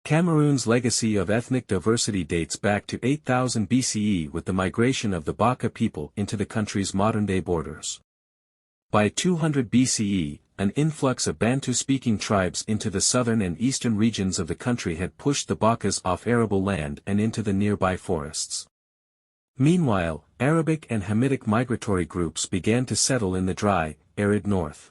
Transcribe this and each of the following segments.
Cameroon's legacy of ethnic diversity dates back to 8000 BCE with the migration of the Baka people into the country's modern-day borders. By 200 BCE, an influx of Bantu-speaking tribes into the southern and eastern regions of the country had pushed the Bakas off arable land and into the nearby forests. Meanwhile, Arabic and Hamitic migratory groups began to settle in the dry, arid north.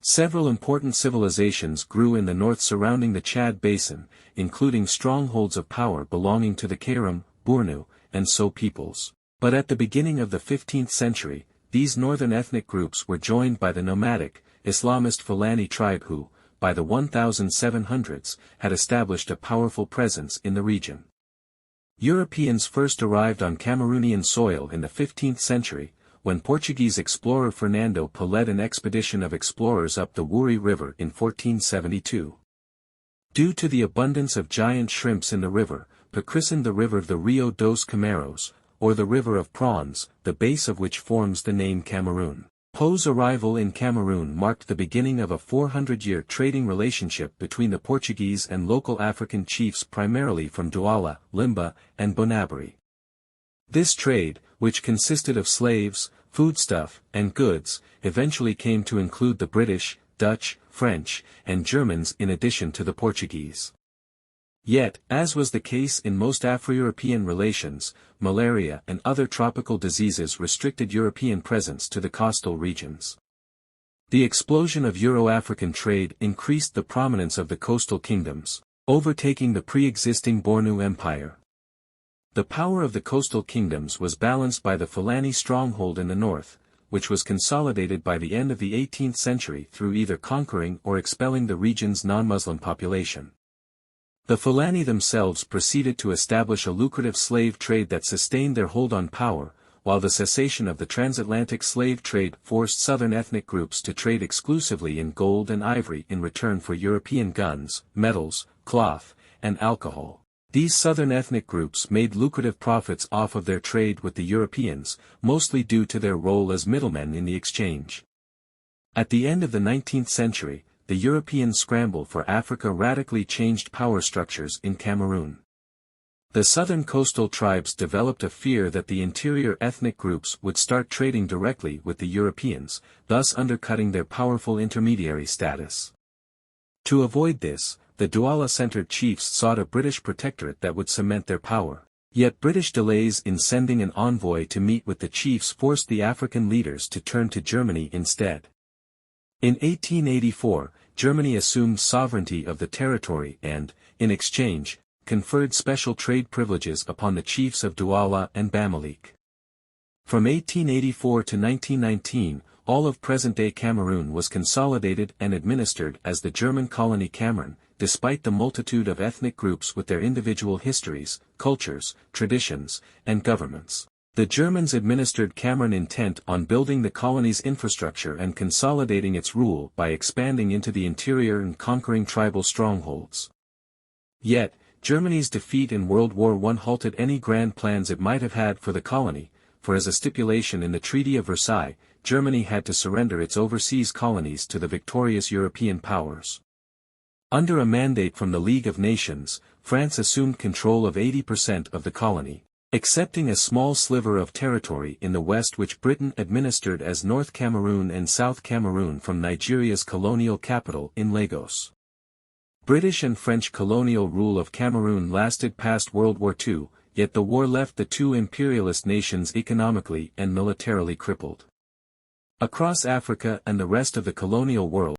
Several important civilizations grew in the north surrounding the Chad Basin, including strongholds of power belonging to the Kairam, Bornu, and So peoples. But at the beginning of the 15th century, these northern ethnic groups were joined by the nomadic, Islamist Fulani tribe who, by the 1700s, had established a powerful presence in the region. Europeans first arrived on Cameroonian soil in the 15th century, when Portuguese explorer Fernando Po led an expedition of explorers up the Wouri River in 1472. Due to the abundance of giant shrimps in the river, Po christened the river the Rio dos Cameros, or the River of Prawns, the base of which forms the name Cameroon. Po's arrival in Cameroon marked the beginning of a 400-year trading relationship between the Portuguese and local African chiefs primarily from Douala, Limba, and Bonabari. This trade, which consisted of slaves, foodstuff, and goods, eventually came to include the British, Dutch, French, and Germans in addition to the Portuguese. Yet, as was the case in most Afro-European relations, malaria and other tropical diseases restricted European presence to the coastal regions. The explosion of Euro-African trade increased the prominence of the coastal kingdoms, overtaking the pre-existing Bornu Empire. The power of the coastal kingdoms was balanced by the Fulani stronghold in the north, which was consolidated by the end of the 18th century through either conquering or expelling the region's non-Muslim population. The Fulani themselves proceeded to establish a lucrative slave trade that sustained their hold on power, while the cessation of the transatlantic slave trade forced southern ethnic groups to trade exclusively in gold and ivory in return for European guns, metals, cloth, and alcohol. These southern ethnic groups made lucrative profits off of their trade with the Europeans, mostly due to their role as middlemen in the exchange. At the end of the 19th century, the European scramble for Africa radically changed power structures in Cameroon. The southern coastal tribes developed a fear that the interior ethnic groups would start trading directly with the Europeans, thus undercutting their powerful intermediary status. To avoid this, the Douala-centered chiefs sought a British protectorate that would cement their power. Yet British delays in sending an envoy to meet with the chiefs forced the African leaders to turn to Germany instead. In 1884, Germany assumed sovereignty of the territory and, in exchange, conferred special trade privileges upon the chiefs of Douala and Bamalik. From 1884 to 1919, all of present-day Cameroon was consolidated and administered as the German colony Cameroon, despite the multitude of ethnic groups with their individual histories, cultures, traditions, and governments. The Germans administered Cameroon intent on building the colony's infrastructure and consolidating its rule by expanding into the interior and conquering tribal strongholds. Yet, Germany's defeat in World War I halted any grand plans it might have had for the colony, for as a stipulation in the Treaty of Versailles, Germany had to surrender its overseas colonies to the victorious European powers. Under a mandate from the League of Nations, France assumed control of 80% of the colony, excepting a small sliver of territory in the west which Britain administered as North Cameroon and South Cameroon from Nigeria's colonial capital in Lagos. British and French colonial rule of Cameroon lasted past World War II, yet the war left the two imperialist nations economically and militarily crippled. Across Africa and the rest of the colonial world,